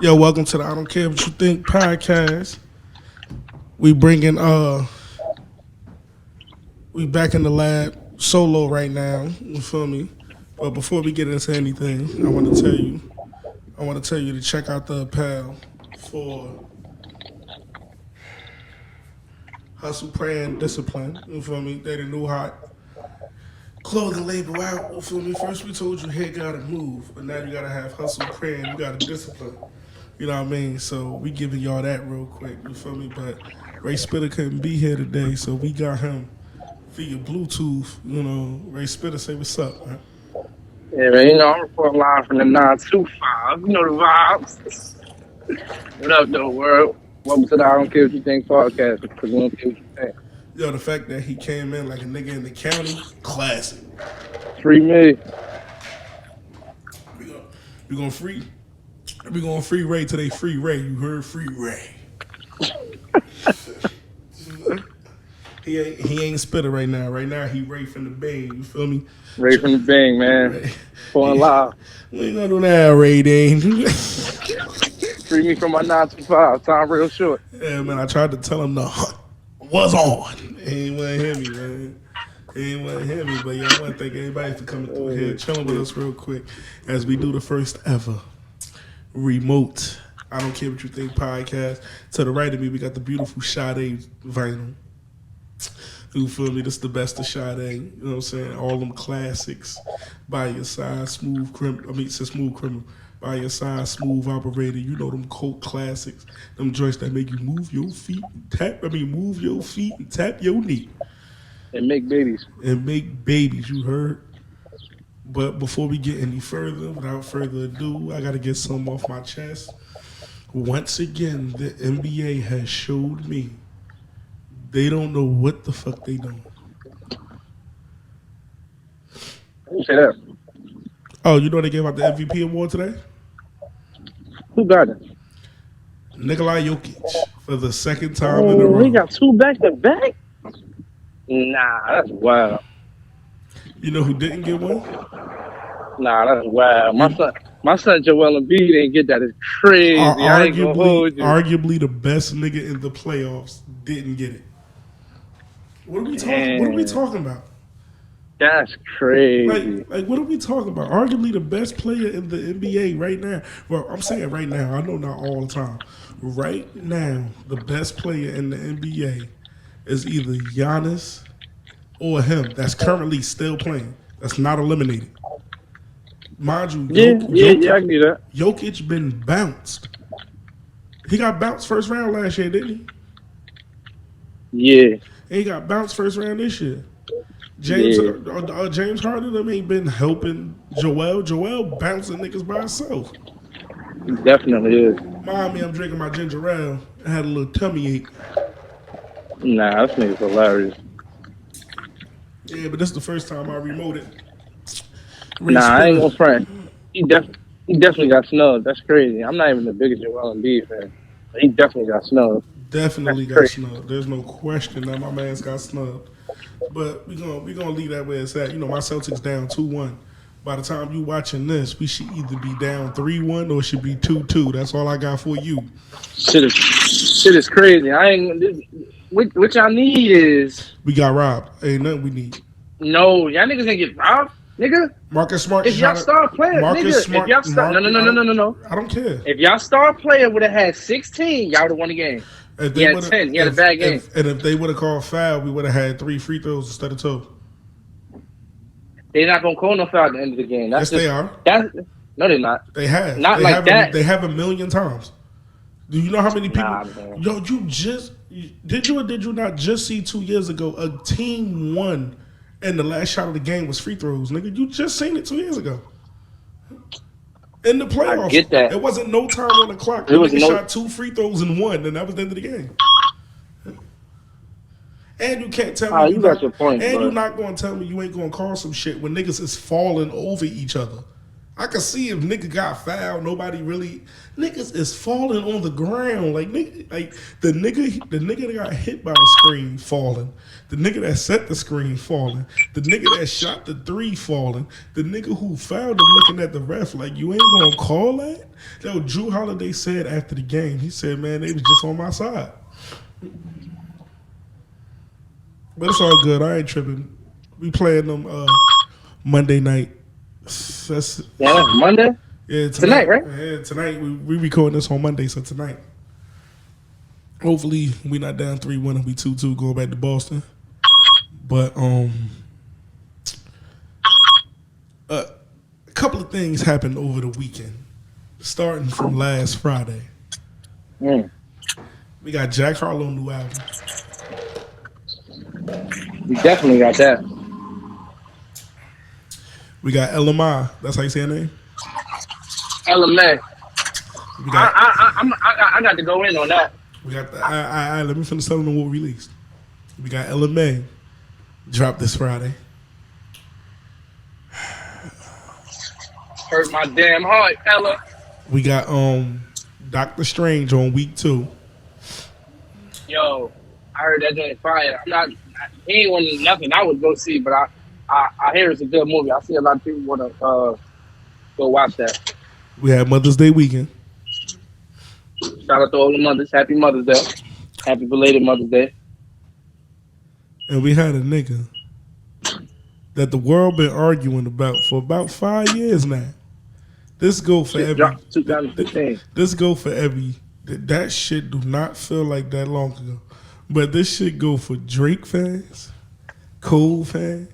Yo, welcome to the I Don't Care What You Think podcast. We bringing we back in the lab solo right now. You feel me? But before we get into anything, I want to tell you to check out the apparel for Hustle, Prayer, and Discipline. You feel me? They the new hot clothing label out. You feel me? First we told you hair gotta move, but now you gotta have hustle, prayer, and you gotta discipline. You know what I mean? So we giving y'all that real quick. You feel me? But Ray Spitter couldn't be here today, so we got him via Bluetooth. You know, Ray Spitter, say what's up, man. Yeah, man, I'm reporting live from the 925. You know the vibes. What up, though, world? Welcome to the I Don't Care What You Think podcast, because we don't care what you think. Yo, the fact that he came in like a nigga in the county, classic. Free me. We gonna free. We gonna free Ray today. Free Ray. You heard? Free Ray. He ain't Spitter right now. Right now he Ray from the Bang. You feel me? Ray from the Bang, man. Reporting live. We ain't gonna do that, Ray Dane. Free me from my 925. Time real short. Yeah, man. I tried to tell him the hunt was on. He ain't want to hear me, man. He ain't want to hear me. But yeah, I want to thank everybody for coming through here, chilling with us real quick as we do the first ever remote I Don't Care What You Think podcast. To the right of me, we got the beautiful Sade vinyl. You feel me? This is the best of Sade. You know what I'm saying? All them classics by your side, smooth criminal. By your side, smooth operator. You know them cult classics. Them joints that make you move your feet move your feet and tap your knee. And make babies. And make babies, you heard? But before we get any further, without further ado, I got to get something off my chest. Once again, the NBA has showed me they don't know what the fuck they doing. Who said that? Oh, you know they gave out the MVP award today? Who got it? Nikola Jokic for the second time in a row. He got two back-to-back? Nah, that's wild. You know who didn't get one? Nah, that's wild. My son Joel Embiid didn't get that. It's crazy. I ain't gonna hold you. Arguably the best nigga in the playoffs didn't get it. What are we talking about? That's crazy. Like what are we talking about? Arguably the best player in the NBA right now. Well, I'm saying right now. I know not all the time. Right now, the best player in the NBA is either Giannis or him. That's currently still playing. That's not eliminated. Mind you, Jokic, I can do that. Jokic been bounced. He got bounced first round last year, didn't he? Yeah. And he got bounced first round this year. James Harden them ain't been helping Joel. Joel bouncing niggas by himself. He definitely is. Mind me, I'm drinking my ginger ale. I had a little tummy ache. Nah, this nigga's hilarious. Yeah, but this is the first time I remoted. I ain't gonna front. He definitely got snubbed. That's crazy. I'm not even the biggest Joel Embiid fan. He definitely got snubbed. Definitely got snubbed. There's no question that my man's got snubbed. But we gonna leave that where it's at. You know, my Celtics down 2-1. By the time you watching this, we should either be down 3-1 or it should be 2-2. That's all I got for you. Shit is crazy. What y'all need is we got robbed. Ain't nothing we need. No, y'all niggas ain't get robbed, nigga. Marcus Smart. If y'all star player, Marcus nigga. Smart, If y'all star, no. I don't care. If y'all star player would have had 16, y'all would have won the game. He had 10. He had a bad game. And if they would have called foul, we would have had 3 free throws instead of 2. They're not gonna call no foul at the end of the game. Yes, they are. No, they're not. They have. Not like that. They have a million times. Do you know how many people? Nah, yo, did you or did you not just see 2 years ago a team won and the last shot of the game was free throws, nigga? You just seen it 2 years ago. In the playoffs. I get that. It wasn't no time on the clock. The nigga shot 2 free throws and won, and that was the end of the game. And you can't tell me got your point, you're not going to tell me you ain't going to call some shit when niggas is falling over each other. I can see if nigga got fouled, nobody really niggas is falling on the ground. Like the nigga that got hit by the screen falling. The nigga that set the screen falling. The nigga that shot the three falling. The nigga who fouled him looking at the ref like you ain't gonna call that? That what Drew Holiday said after the game. He said, man, they was just on my side. But it's all good. I ain't tripping. We playing them Monday night. Yeah, Monday? Yeah, tonight, right? Yeah, tonight. We recording this on Monday, so tonight. Hopefully we not down 3-1 and we 2-2 going back to Boston. But a couple of things happened over the weekend. Starting from last Friday. We got Jack Harlow new album. We definitely got that. We got LMI. That's how you say her name? LMA. We got, I got to go in on that. we got the let me finish telling them what we released. We got LMA dropped this Friday. Hurt my damn heart, Ella. We got Doctor Strange on week 2. Yo, I heard that joint fire. He ain't one nothing I would go see, but I hear it's a good movie. I see a lot of people want to go watch that. We had Mother's Day weekend. Shout out to all the mothers. Happy Mother's Day. Happy belated Mother's Day. And we had a nigga that the world been arguing about for about 5 years now. This go for Shit every. dropped 2015. This go for every. That shit do not feel like that long ago, but this shit go for Drake fans, Cole fans,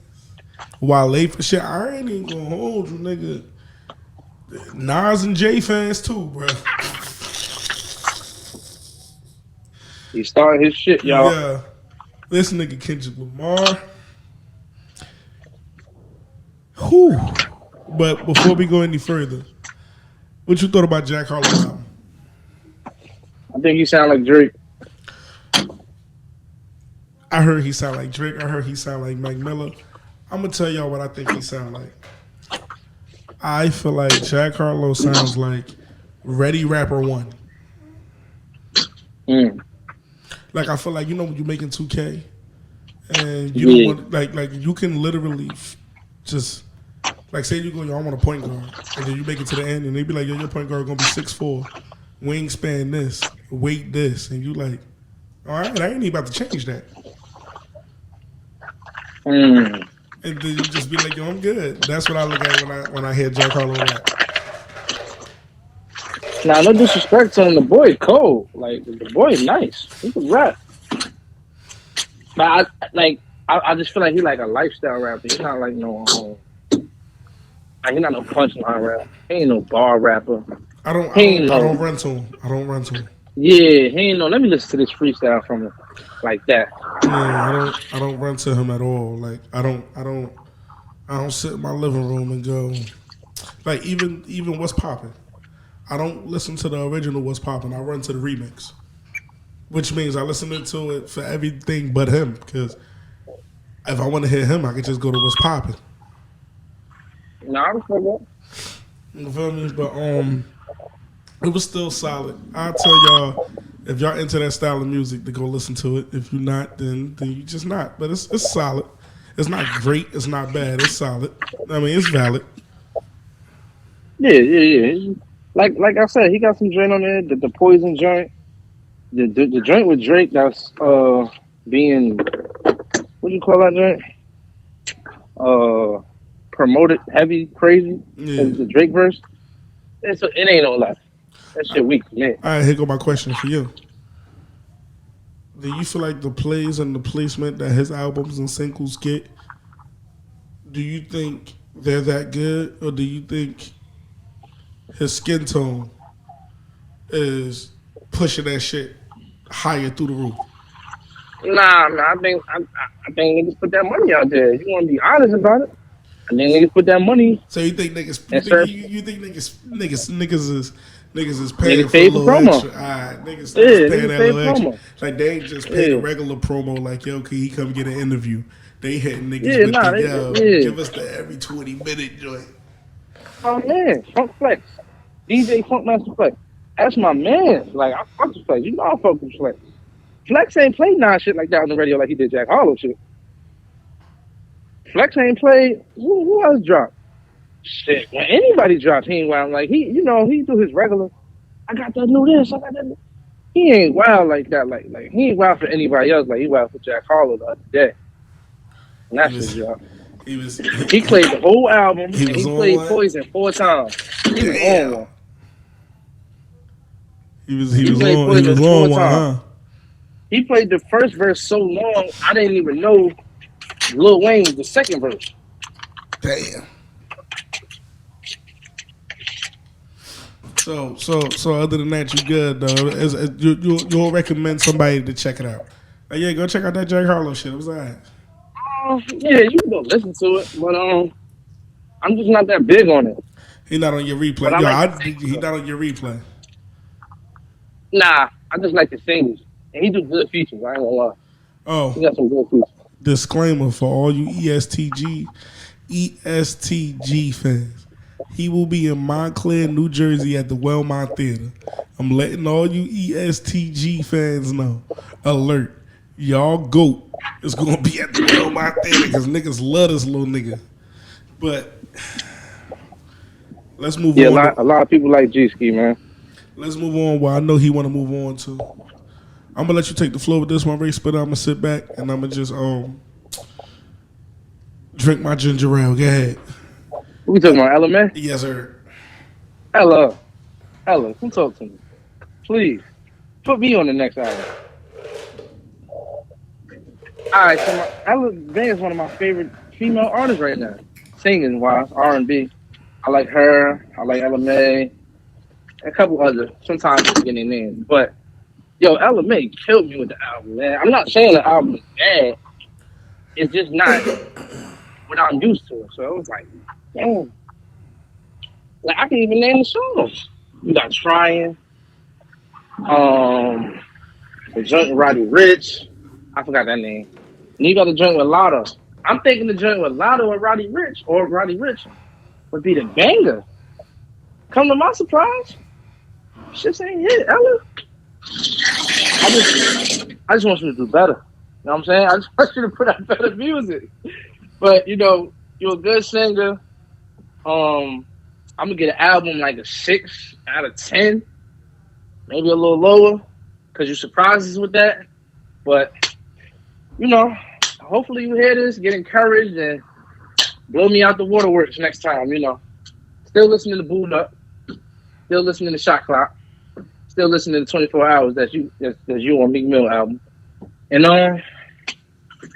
Wale for shit. I ain't even gonna hold you, nigga. Nas and Jay fans too, bro. He started his shit, y'all. Yeah, this nigga Kendrick Lamar. Whew. But before we go any further, what you thought about Jack Harlow's album? I think he sound like Drake. I heard he sound like Drake. I heard he sound like Mac Miller. I'm gonna tell y'all what I think he sound like. I feel like Jack Harlow sounds like Ready Rapper 1. Like I feel like, you know, when you're making 2K and you don't want like you can literally just like say you go, yo, I want a point guard, and then you make it to the end and they be like, yo, your point guard gonna be 6'4", wingspan this, weight this, and you like, all right, I ain't even about to change that. And then you just be like, yo, I'm good. That's what I look at when I hear Jack Harlow rap. Now, no disrespect to him, the boy is cold. Like, the boy is nice. He can rap. But I just feel like he like a lifestyle rapper. He's not like no like he not no punchline rapper. He ain't no bar rapper. I don't run to him. I don't run to him. Yeah, he ain't no. Let me listen to this freestyle from him like that. Yeah, I don't run to him at all. Like I don't sit in my living room and go like even What's Poppin'. I don't listen to the original What's Poppin'. I run to the remix, which means I listen to it for everything but him. Because if I want to hear him, I could just go to What's Poppin'. No, I don't feel that. You feel me? But it was still solid. I'll tell y'all, if y'all into that style of music, to go listen to it. If you're not, then you just not. But it's solid. It's not great. It's not bad. It's solid. I mean, it's valid. Yeah. Like I said, he got some joint on there. The Poison joint. The joint with Drake that's being, what do you call that joint? Promoted heavy, crazy. Yeah. The Drake verse. It ain't no lie. That shit weak, man. All right, here go my question for you. Do you feel like the plays and the placement that his albums and singles get, do you think they're that good, or do you think his skin tone is pushing that shit higher through the roof? Nah, man. I think niggas put that money out there. You want to be honest about it? I think niggas put that money. So you think niggas? Yes, You think niggas is paying Niggas for paid a for little promo. extra? Alright, niggas Yeah, paying niggas that paid little extra. promo. Like they ain't just paying a Yeah. regular promo. Like yo, can he come get an interview? They hitting niggas Yeah, with nah, the yo, yeah. give us the every 20-minute joint. Oh man, Funk Flex, DJ Funkmaster Flex. That's my man. Like I fuck with Flex. You know I fuck with Flex. Flex ain't played nine shit like that on the radio like he did Jack Harlow shit. Flex ain't played. Who else dropped? Shit, when anybody dropped, he ain't wild. Like he do his regular. I got that new this. I got that. He ain't wild like that. Like he ain't wild for anybody else. Like he wild for Jack Harlow the other day. And that's his job. He was. He played the whole album. He and was he on played one? Poison 4 times. He was Damn. on one. He was played on. He Poison was 4 on one, times. huh? He played the first verse so long, I didn't even know Lil Wayne was the second verse. Damn. So other than that, you good though. You'll recommend somebody to check it out. Like, yeah, go check out that Jack Harlow shit. It was alright. Yeah, you can go listen to it, but I'm just not that big on it. He not on your replay. But I like He not on your replay. Nah, I just like the singles, and he do good features. I ain't gonna lie, he Oh, got some good features. disclaimer for all you ESTG fans. He will be in Montclair, New Jersey at the Wellmont Theater. I'm letting all you ESTG fans know. Alert. Y'all GOAT is going to be at the Wellmont Theater because niggas love this little nigga. But let's move Yeah, on. a lot of people like G-Ski, man. Let's move on. Well, I know he want to move on too. I'm going to let you take the floor with this one, Ray Spitter. I'm going to sit back and I'm going to just drink my ginger ale. Go ahead. We talking about LMA? Yes, sir. Ella, come talk to me, please. Put me on the next album. All right, so Ella May is one of my favorite female artists right now, singing wise, R&B. I like her. I like Ella May. A couple other. Sometimes I forget their names, but yo, Ella May killed me with the album, man. I'm not saying the album is bad. It's just not what I'm used to. So it was like, damn. Like I can even name the songs. You got Trying. The joint with Roddy Rich. I forgot that name. And you got the joint with Lotto. I'm thinking the joint with Lotto and Roddy Rich would be the banger. Come to my surprise, shit ain't hit, Ella. I just want you to do better. You know what I'm saying? I just want you to put out better music. But you're a good singer. I'm gonna get an album like a 6 out of 10, maybe a little lower, cause you surprised us with that. But hopefully you hear this, get encouraged, and blow me out the waterworks next time. Still listening to Booed Up, still listening to Shot Clock, still listening to 24 Hours. That's you on Meek Mill album. And I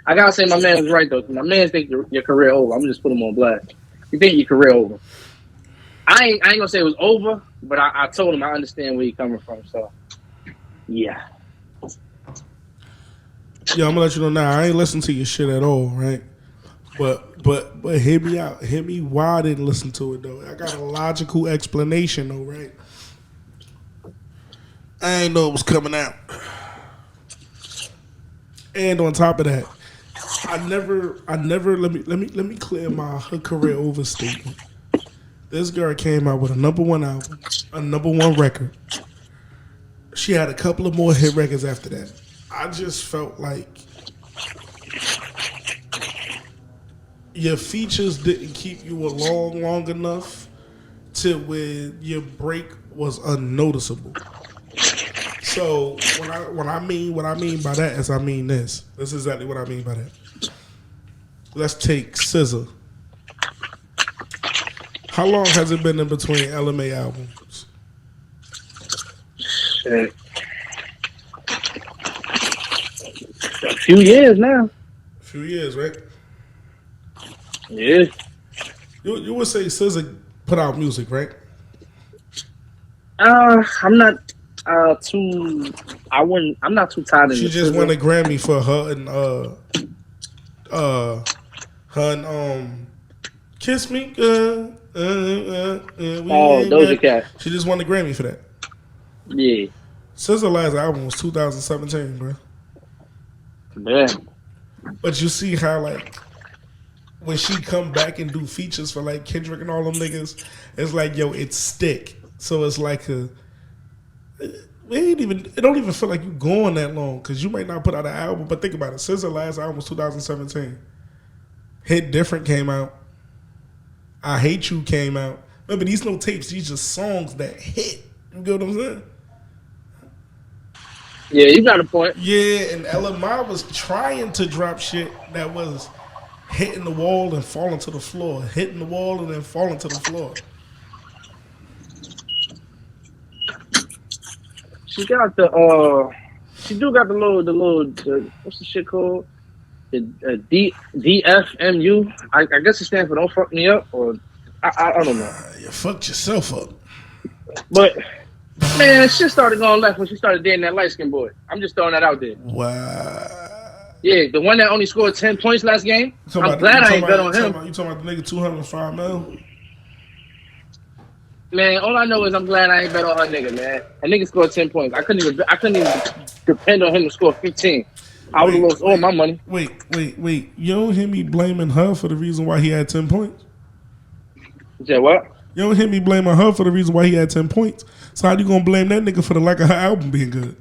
gotta say my man was right though. My man think your career over. I'm just put him on blast. You think your career over? I ain't gonna say it was over, but I told him I understand where he coming from. So yeah. Yeah, I'm gonna let you know now. I ain't listen to your shit at all, right? But hear me out. Hear me why I didn't listen to it though. I got a logical explanation though, right? I ain't know it was coming out. And on top of that, I never let me clear her career over statement. This girl came out with a #1 album, a #1 record. She had a couple of more hit records after that. I just felt like your features didn't keep you along long enough to where your break was unnoticeable. So what I mean by that is I mean this. This is exactly what I mean by that. Let's take SZA. How long has it been in between LMA albums? Shit. A few years now. A few years, right? Yeah. You would say SZA put out music, right? I'm not I'm not too tired of She just won a Grammy for her and Kiss Me Good. Doja Cat. She just won the Grammy for that. Yeah. SZA last album was 2017, bro. Yeah. But you see how like when she come back and do features for like Kendrick and all them niggas, it's like, yo, it's stick. So it's like it don't even feel like you going that long because you might not put out an album. But think about it. Since the last album was 2017, Hit Different came out. I Hate You came out. Remember, these no tapes. These just songs that hit. You get what I'm saying? Yeah, you got a point. Yeah, and LMI was trying to drop shit that was hitting the wall and falling to the floor. Hitting the wall and then falling to the floor. She got she do got the what's the shit called? The DFMU. I guess it stands for Don't Fuck Me Up, or I don't know. You fucked yourself up. But man, shit started going left when she started dating that light skinned boy. I'm just throwing that out there. Wow. Yeah, the one that only scored 10 points last game. I'm glad I ain't bet on him. You talking about the nigga $205 million? Man, all I know is I'm glad I ain't bet on her nigga, man. That nigga scored 10 points. I couldn't even depend on him to score 15. I would have lost all my money. Wait. You don't hear me blaming her for the reason why he had 10 points? You said what? You don't hear me blaming her for the reason why he had 10 points. So how you gonna blame that nigga for the lack of her album being good?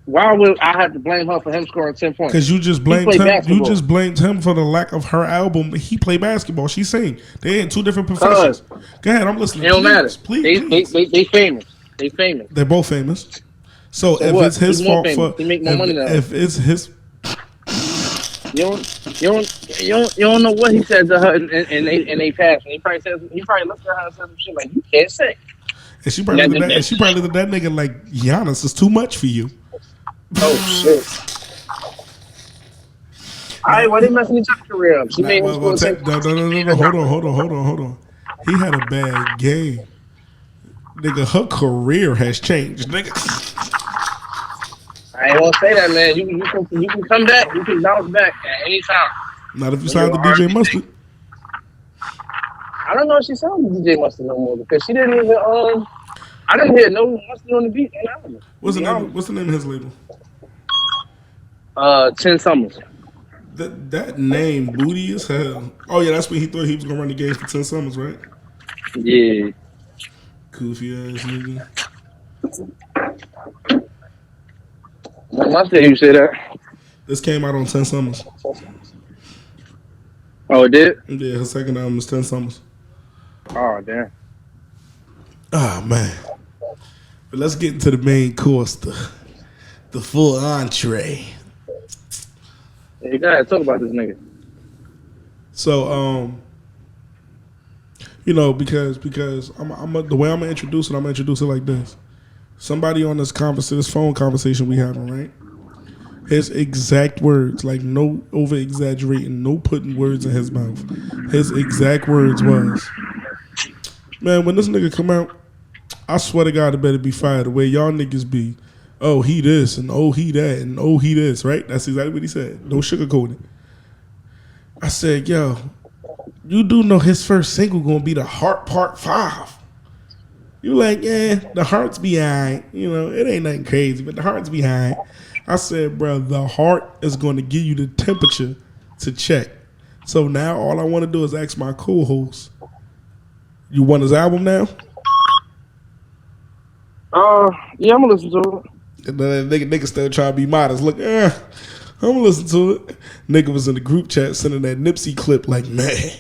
Why would I have to blame her for him scoring 10 points? Because you just blamed him. Basketball. You just blamed him for the lack of her album. He played basketball. She sang. They in two different professions. Go ahead, I'm listening. It don't matter. Please. They famous. They famous. They're both famous. So if it's his fault for, he make more money now. If it's his, you don't know what he said to her in they past. He probably looked at her and said some shit like, "You can't sing." And she probably looked at that nigga like, Giannis is too much for you. Oh shit! Alright, why they messing each other's career up? She made him score. No. Hold on. He had a bad game, nigga. Her career has changed, nigga. I ain't gonna say that, man. You can come back. You can bounce back at any time. Not if you sign the DJ Mustard. I don't know if she signed the DJ Mustard no more because she didn't even I didn't hear no Mustard on the beat. What's the name of his label? 10 Summers. That name booty as hell. Oh yeah, that's when he thought he was gonna run the game for 10 Summers, right? Yeah. Goofy ass nigga. I said you say that. This came out on 10 Summers. Oh, it did? Yeah, her second album is 10 Summers. Oh, damn. Oh, man. But let's get into the main course, the full entree. Hey, go ahead, talk about this nigga. So, because the way I'm gonna introduce it like this. Somebody on this phone conversation we having, right? His exact words, like no over exaggerating, no putting words in his mouth. His exact words was, "Man, when this nigga come out, I swear to God, it better be fire the way y'all niggas be. Oh, he this, and oh, he that, and oh, he this," right? That's exactly what he said. No sugarcoating. I said, yo, you do know his first single gonna be The Heart Part 5. You like, yeah, the heart's behind. It ain't nothing crazy, but the heart's behind. I said, bro, the heart is going to give you the temperature to check. So now all I want to do is ask my co-host, you want his album now? Yeah, I'm going to listen to it. And then nigga still trying to be modest. Look, I'm going to listen to it. Nigga was in the group chat sending that Nipsey clip like, man.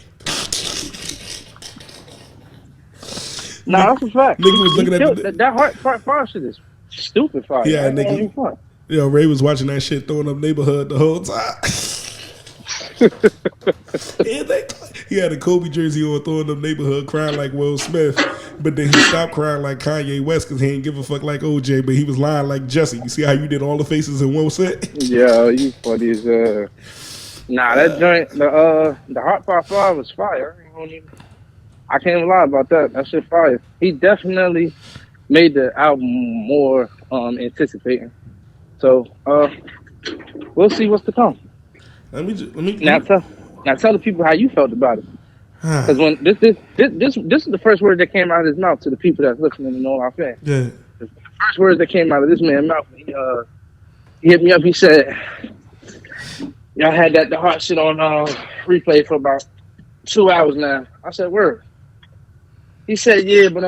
Nah, that's a fact. Nigga was looking at that Heart Part 5 shit is stupid fire. Yeah, nigga. Yo, Ray was watching that shit, throwing up Neighborhood the whole time. He had a Kobe jersey on, throwing up Neighborhood, crying like Will Smith. But then he stopped crying like Kanye West because he ain't give a fuck like OJ, but he was lying like Jesse. You see how you did all the faces in one set? Yeah, you funny as Nah, that joint, the Heart Part 5 was fire. I can't even lie about that. That shit fire. He definitely made the album more anticipating. So we'll see what's to come. Let me now tell the people how you felt about it. Because when this is the first word that came out of his mouth to the people that's listening and know our fans. Yeah. The first words that came out of this man's mouth. He hit me up. He said, "Y'all had the hot shit on replay for about 2 hours now. I said, word. He said, yeah, but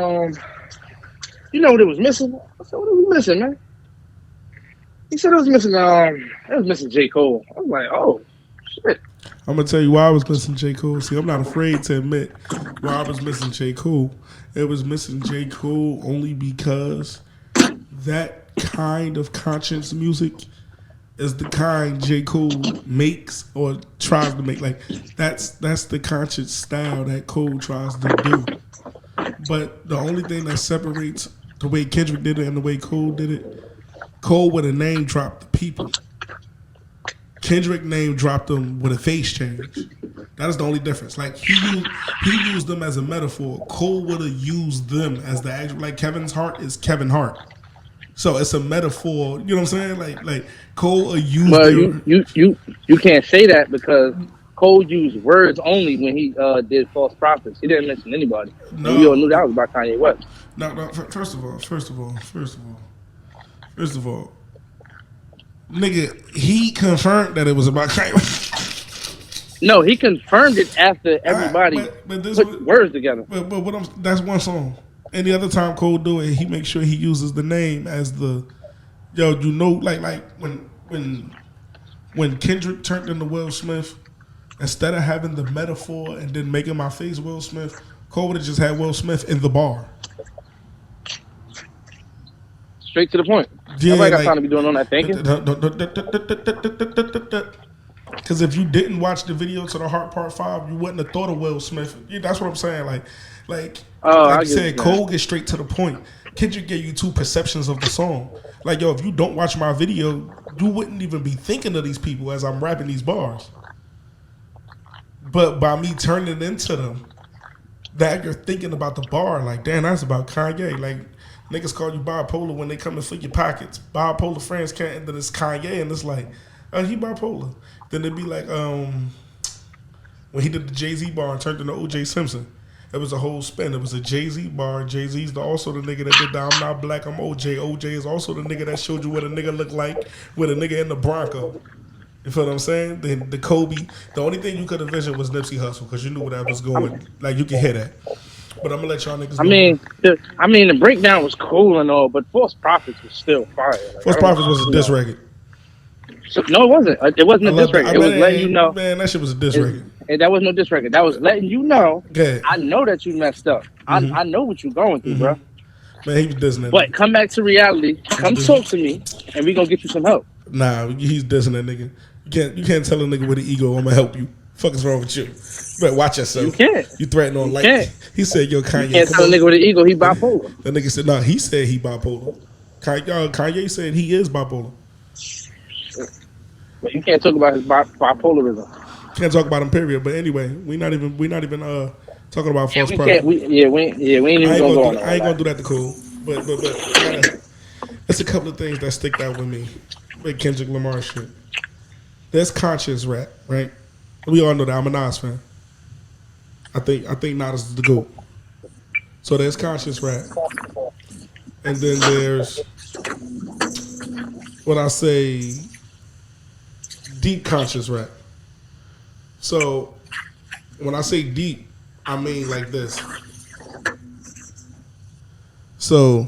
you know what it was missing? I said, what was missing, man? He said it was missing J. Cole. I was like, oh, shit. I'm gonna tell you why I was missing J. Cole. See, I'm not afraid to admit why I was missing J. Cole. It was missing J. Cole only because that kind of conscience music is the kind J. Cole makes or tries to make. Like that's the conscious style that Cole tries to do. But the only thing that separates the way Kendrick did it and the way Cole did it, Cole would have name dropped the people. Kendrick name dropped them with a face change. That is the only difference. Like he used them as a metaphor. Cole would have used them as the actual. Like Kevin's heart is Kevin Hart. So it's a metaphor. You know what I'm saying? Like Cole used. Well, you can't say that because Cole used words only when he did False Prophets. He didn't mention anybody. No. And we all knew that was about Kanye West. No. First of all, nigga, he confirmed that it was about Kanye West. No, he confirmed it after everybody put words together. But that's one song. Any other time Cole do it, he makes sure he uses the name as the like when Kendrick turned into Will Smith, instead of having the metaphor and then making my face Will Smith, Cole would have just had Will Smith in the bar. Straight to the point. Yeah, Nobody got time to be doing all that thinking. Because if you didn't watch the video to the Heart Part 5, you wouldn't have thought of Will Smith. Yeah, that's what I'm saying. Like you said, Cole gets straight to the point. Kendrick gave you two perceptions of the song. Like, yo, if you don't watch my video, you wouldn't even be thinking of these people as I'm rapping these bars. But by me turning into them, that you're thinking about the bar. Like, damn, that's about Kanye. Like, niggas call you bipolar when they come and fill your pockets. Bipolar friends can't, and then it's Kanye, and it's like, oh, he bipolar. Then it'd be like, when he did the Jay-Z bar and turned into O.J. Simpson. It was a whole spin. It was a Jay-Z bar. Jay-Z's also the nigga that did the I'm Not Black, I'm OJ. OJ is also the nigga that showed you what a nigga look like with a nigga in the Bronco. You feel what I'm saying? The Kobe. The only thing you could envision was Nipsey Hussle because you knew where that was going. Like, you can hear that. But I'm going to let y'all niggas go. I mean, the breakdown was cool and all, but False Prophets was still fire. Like, False Prophets was a diss record. So, no, it wasn't. It wasn't a diss record. It was letting you know. Man, that shit was a diss record. And that was no diss record. That was letting you know. Okay. I know that you messed up. Mm-hmm. I know what you're going through, bro. Man, he was dissing that. But come back to reality. Come talk to me, and we gonna get you some help. Nah, he's dissing that nigga. You can't tell a nigga with an ego, I'm gonna help you. Fuck is wrong with you? You better watch yourself. You can't. You threatening on life. He said, yo, Kanye. You can't tell a nigga with an ego he bipolar. That nigga said, nah, he said he bipolar. Kanye said he is bipolar. But you can't talk about his bipolarism. Can't talk about him, period. But anyway, we not even talking about False Prophets. We ain't even gonna go on. I ain't gonna do that to Cole. But it's a couple of things that stick out with me with Kendrick Lamar shit. There's conscious rap, right? We all know that. I'm a Nas fan. I think Nas is the GOAT. So there's conscious rap. And then there's what I say deep conscious rap. So when I say deep, I mean like this. So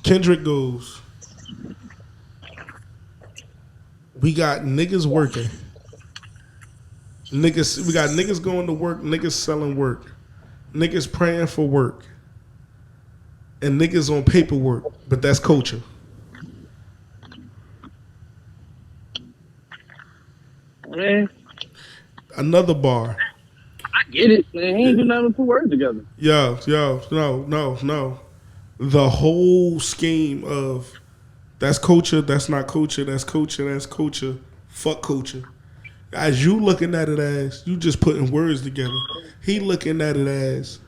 Kendrick goes, we got niggas working. We got niggas going to work, niggas selling work, niggas praying for work, and niggas on paperwork, but that's culture. Man, another bar. I get it. Man, he ain't do nothing but put words together. Yo, no. The whole scheme of that's culture, that's not culture, that's culture, that's culture, fuck culture. As you looking at it as, you just putting words together. He looking at it as,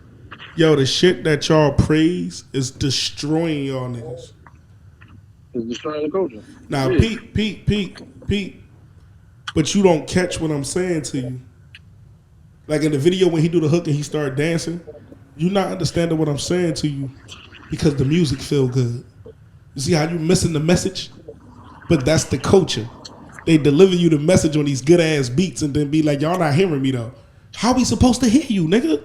yo, the shit that y'all praise is destroying y'all niggas. It's destroying the culture. Now, Pete. But you don't catch what I'm saying to you. Like in the video when he do the hook and he start dancing, you not understanding what I'm saying to you because the music feel good. You see how you missing the message? But that's the culture. they deliver you the message on these good ass beats and then be like, y'all not hearing me though. How we supposed to hear you, nigga?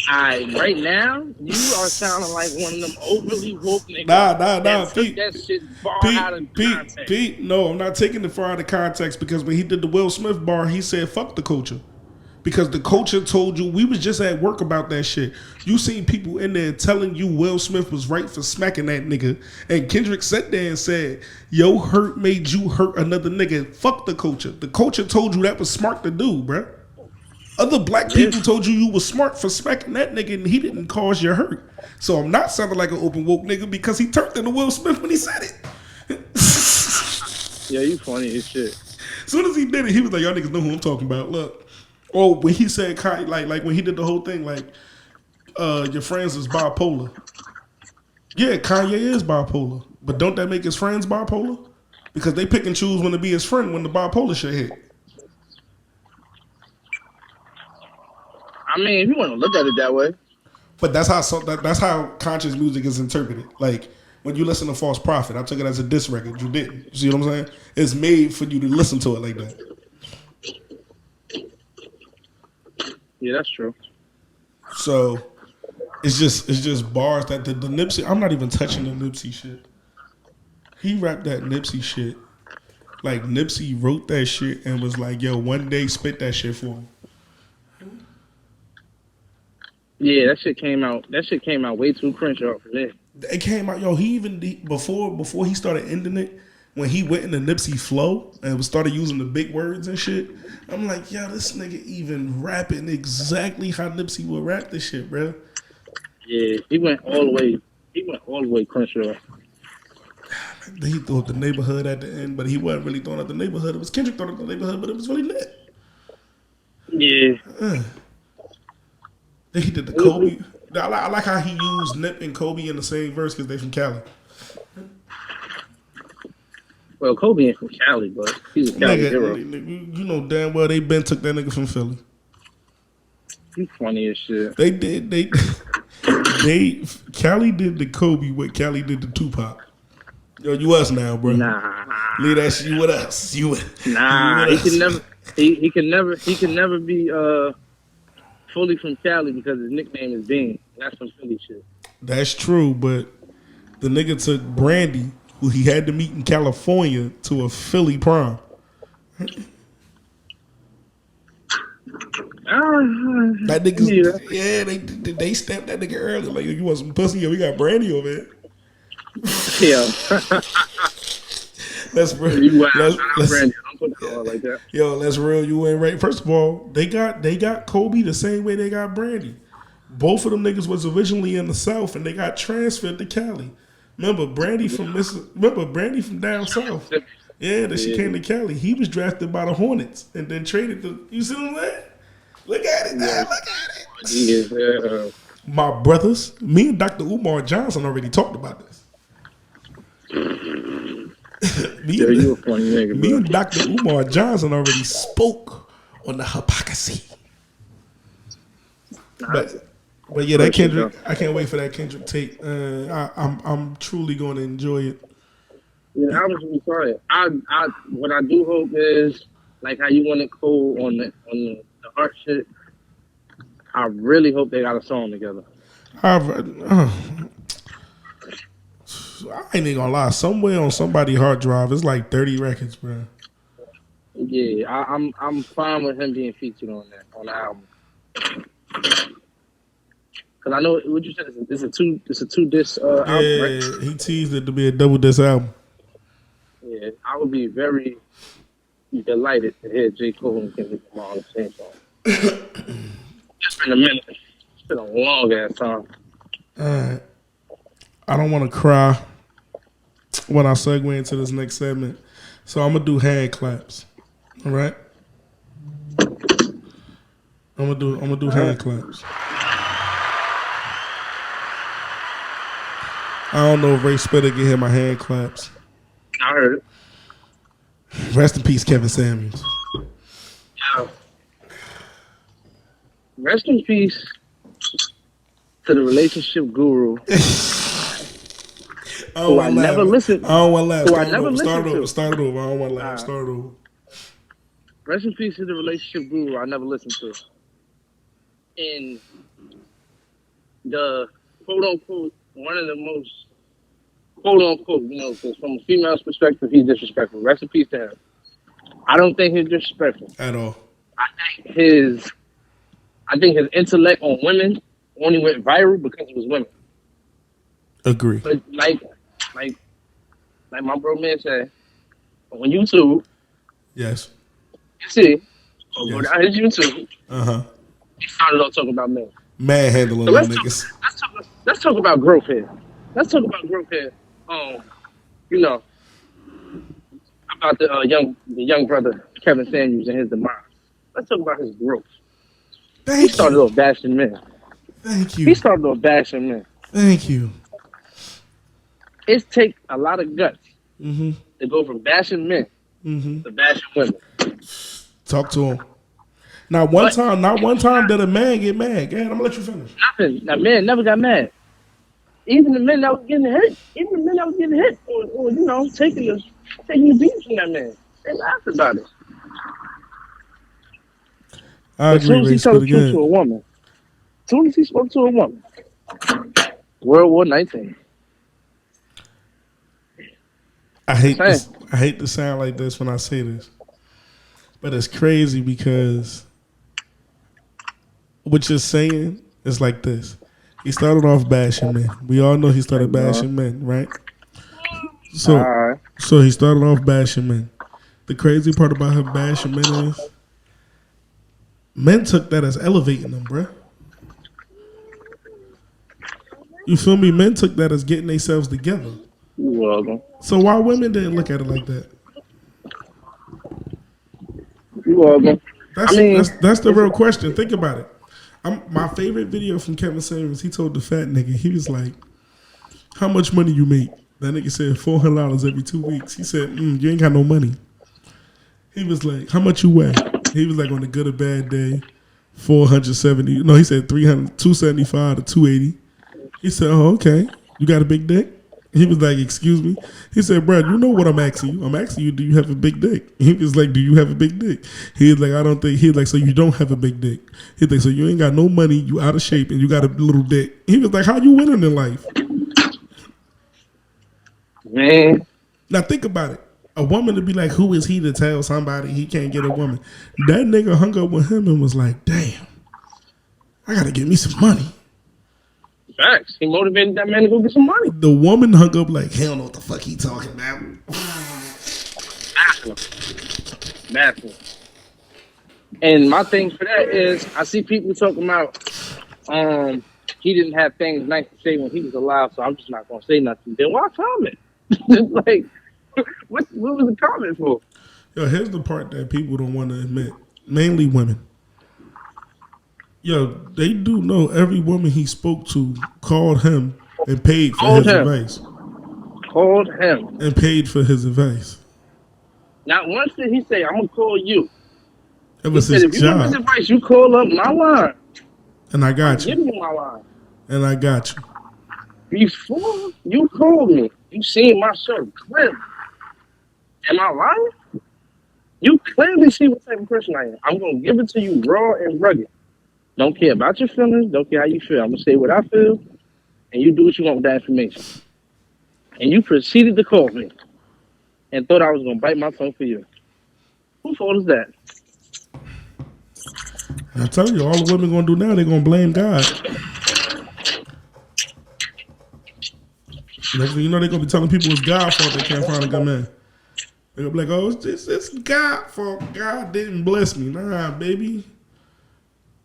Right now, you are sounding like one of them overly woke niggas. Nah, that took Pete. that shit far out of context. Pete, no, I'm not taking it far out of context because when he did the Will Smith bar, he said, fuck the culture. Because the culture told you, we was just at work about that shit. You seen people in there telling you Will Smith was right for smacking that nigga. And Kendrick sat there and said, yo hurt made you hurt another nigga. Fuck the culture. The culture told you that was smart to do, bruh. Other black people told you was smart for smacking that nigga and he didn't cause your hurt. So I'm not sounding like an open woke nigga because he turned into Will Smith when he said it. Yeah, you funny as shit. As soon as he did it, he was like, y'all niggas know who I'm talking about. Look. Oh, when he said, like when he did the whole thing, like, your friends is bipolar. Yeah, Kanye is bipolar. But don't that make his friends bipolar? Because they pick and choose when to be his friend when the bipolar shit hit. I mean, if you want to look at it that way. But that's how conscious music is interpreted. Like, when you listen to False Prophet, I took it as a diss record. You didn't. You see what I'm saying? It's made for you to listen to it like that. Yeah, that's true. So it's just bars that the Nipsey. I'm not even touching the Nipsey shit. He rapped that Nipsey shit. Like Nipsey wrote that shit and was like, "Yo, one day spit that shit for him." Yeah, that shit came out. That shit came out way too Crenshaw for me. It came out, yo. Before he started ending it, when he went into Nipsey flow and started using the big words and shit, I'm like, yo, this nigga even rapping exactly how Nipsey would rap this shit, bro. Yeah, he went all the way. He went all the way Crenshaw. He threw up the neighborhood at the end, but he wasn't really throwing up the neighborhood. It was Kendrick throwing up the neighborhood, but it was really lit. Yeah. Then he did the Kobe. I like how he used Nip and Kobe in the same verse because they from Cali. Well, Kobe ain't from Cali, but he's a Cali hero. You know damn well they been took that nigga from Philly. You funny as shit. They did. Cali did the Kobe what Cali did to Tupac. Yo, you us now, bro. Nah. Leave that shit with us. Nah, he can never. He can never be fully from Cali because his nickname is Bean. That's some Philly shit. That's true, but the nigga took Brandy, who he had to meet in California, to a Philly prom. That nigga, yeah, they stamped that nigga early. Like, you want some pussy? Yo, we got Brandy over here. Yeah. That's real. Brandy. Don't put it like that. Yo, that's real. You ain't right. First of all, they got Kobe the same way they got Brandy. Both of them niggas was originally in the South and they got transferred to Cali. Remember Brandy from down south? Yeah, that she came to Cali. He was drafted by the Hornets and then traded to. You see what I'm saying? Look at it, man. Look at it. My brothers, me and Dr. Umar Johnson already talked about this. You a funny nigga, me and Dr. Umar Johnson already spoke on the hypocrisy. But yeah, that Kendrick, I can't wait for that Kendrick tape. I'm truly going to enjoy it. Yeah, I was really sorry. What I do hope is like how you wanted Cole on the heart shit. I really hope they got a song together. I ain't even gonna lie. Somewhere on somebody's hard drive, it's like 30 records, bro. Yeah, I'm fine with him being featured on the album. Cause I know what you said. It's a two disc album, right? Yeah, he teased it to be a double disc album. Yeah, I would be very delighted to hear J. Cole and Kendrick Lamar on the same song. It's been a minute. It's been a long ass time. Alright. I don't want to cry when I segue into this next segment, so I'm gonna do hand claps. All right. I'm gonna do hand claps. I don't know if Ray Spitter can hear my hand claps. I heard it. Rest in peace, Kevin Samuels. Yeah. Rest in peace to the relationship guru. don't who I want to never laugh. listened. I don't want to laugh. Who I Start it never over. Start it listened over. to. Start it over. I don't want to laugh. Start it over. Rest in peace to the relationship guru I never listened to. And the quote unquote one of the most quote unquote, you know, because from a female's perspective, he's disrespectful. Rest in peace to him. I don't think he's disrespectful. At all. I think his intellect on women only went viral because it was women. Agree. But like my bro man said, on YouTube, Yes. you see, or Yes. go down his YouTube, he started off talking about men. Manhandling So them niggas. let's talk about growth here. You know, about the young brother Kevin Samuels and his demise. Let's talk about his growth. He started off bashing men. Thank you. He started off bashing men. Thank you. It takes a lot of guts Mm-hmm. to go from bashing men Mm-hmm. to bashing women. Talk to him. Not one time did a man get mad. Go ahead, I'm gonna let you finish. Nothing. That man never got mad. Even the men that was getting hit, or you know, taking the beat from that man, they laughed about it. I As soon agree, as he Ray. told the Spit truth to again. a woman, as soon as he spoke to a woman, World War 19. I hate to sound like this when I say this, but it's crazy because what you're saying is like this. He started off bashing men. We all know he started bashing men, right? So he started off bashing men. The crazy part about him bashing men is men took that as elevating them, bruh. You feel me? Men took that as getting themselves together. You're welcome. So why women didn't look at it like that? You're welcome. That's the real question. Think about it. My favorite video from Kevin Samuels, he told the fat nigga, he was like, how much money you make? That nigga said $400 every 2 weeks. He said, you ain't got no money. He was like, how much you weigh? He was like, on a good or bad day, 470. No, he said 275 to 280. He said, oh, okay. You got a big dick? He was like, excuse me? He said, bro, you know what I'm asking you? I'm asking you, do you have a big dick? He was like, do you have a big dick? He was like, I don't think. He was like, so you don't have a big dick. He was like, so you ain't got no money, you out of shape, and you got a little dick. He was like, how you winning in life? Man. Now think about it. A woman to be like, who is he to tell somebody he can't get a woman? That nigga hung up with him and was like, damn, I got to get me some money. Facts. He motivated that man to go get some money. The woman hung up like, hell know what the fuck he talking about. Massive. And my thing for that is, I see people talking about, he didn't have things nice to say when he was alive, so I'm just not gonna say nothing. Then why comment? Like, what was the comment for? Yo, here's the part that people don't want to admit. Mainly women. Yo, they do know every woman he spoke to called him and paid for his advice. Called him. And paid for his advice. Not once did he say, I'm going to call you. It was he his said, if you want job. this advice, you call up my line. And I got you. Give me my line. And I got you. Before you called me, you seen my show clearly. Am I lying? You clearly see what type of person I am. I'm going to give it to you raw and rugged. Don't care about your feelings. Don't care how you feel. I'm going to say what I feel, and you do what you want with that information. And you proceeded to call me and thought I was going to bite my tongue for you. Whose fault is that? I'm telling you, all the women going to do now, they're going to blame God. Next thing you know, they're going to be telling people it's God's fault they can't find a good man. They're going to be like, oh, it's God's fault. God didn't bless me. Nah, baby.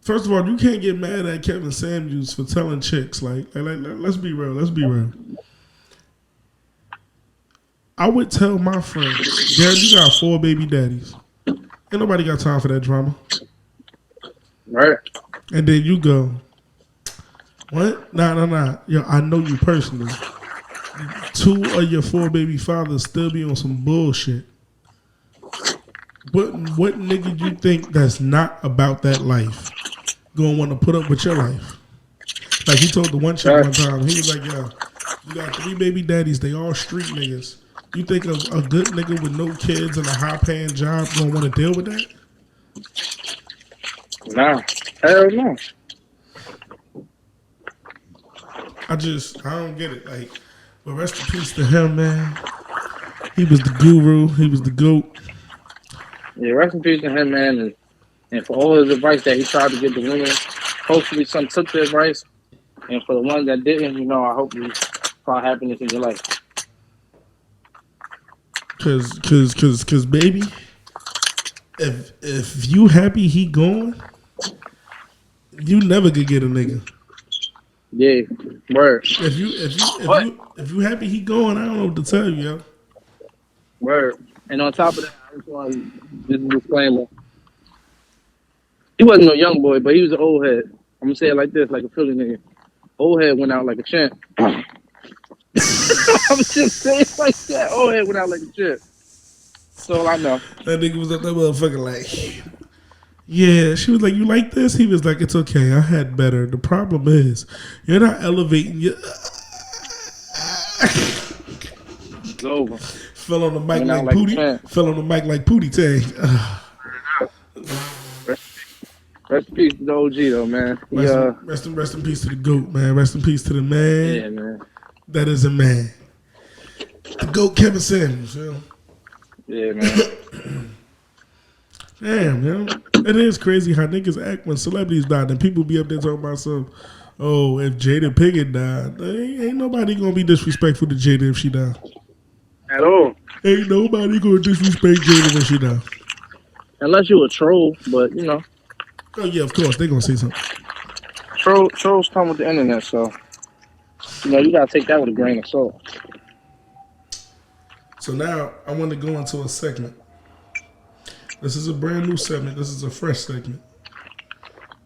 First of all, you can't get mad at Kevin Samuels for telling chicks. Like, let's be real. Let's be real. I would tell my friend, Dad, you got 4 baby daddies. Ain't nobody got time for that drama. Right. And then you go, what? Nah. Yo, I know you personally. 2 of your 4 baby fathers still be on some bullshit. What nigga you think that's not about that life gonna want to put up with your life? Like he told the one chick one time, he was like, yo, You got 3 baby daddies. They all street niggas. You think a good nigga with no kids and a high paying job gonna want to deal with that? Nah, hell no. I don't get it. Like, but rest in peace to him, man. He was the guru. He was the GOAT. Yeah, rest in peace to him, man, and for all his advice that he tried to give the women. Hopefully, some took the advice, and for the ones that didn't, you know, I hope you find happiness in your life. Cause, baby, if you happy he gone, you never could get a nigga. Yeah, word. If you happy he going, I don't know what to tell you, yo. Word. And on top of that, I just want to just disclaimer. He wasn't no young boy, but he was an old head. I'm gonna say it like this, like a Philly nigga. Old head went out like a champ. I'm just saying like that. Old head went out like a champ. That's all I know. That nigga was up that motherfucker like, yeah. She was like, you like this? He was like, it's okay. I had better. The problem is, you're not elevating your. It's over. Fell on the mic like Pootie. Fell on the mic like Pootie Tang. Rest in peace to the OG though, man. Rest in peace to the GOAT, man. Rest in peace to the man. Yeah, man. That is a man. The GOAT Kevin Samuels, yo. Yeah, man. Damn, yo. It is crazy how niggas act when celebrities die. Then people be up there talking about oh, if Jada Pinkett died, ain't nobody gonna be disrespectful to Jada if she died. At all. Ain't nobody gonna disrespect Jada when she died. Unless you a troll, but you know. Oh yeah, of course they gonna say something. Trolls come with the internet, so you know you gotta take that with a grain of salt. So now I want to go into a segment. This is a brand new segment. This is a fresh segment.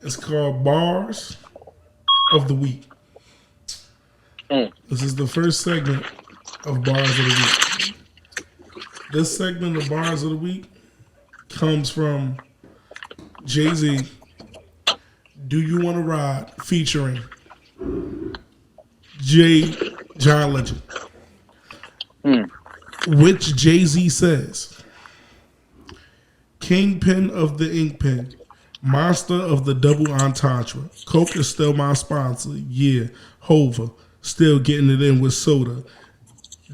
It's called Bars of the Week. This is the first segment of Bars of the Week. This segment of Bars of the Week comes from Jay-Z, Do You Want to Ride, featuring John Legend. Which Jay-Z says, Kingpin of the Ink Pen, monster of the double entendre. Coke is still my sponsor. Yeah. Hova, still getting it in with soda.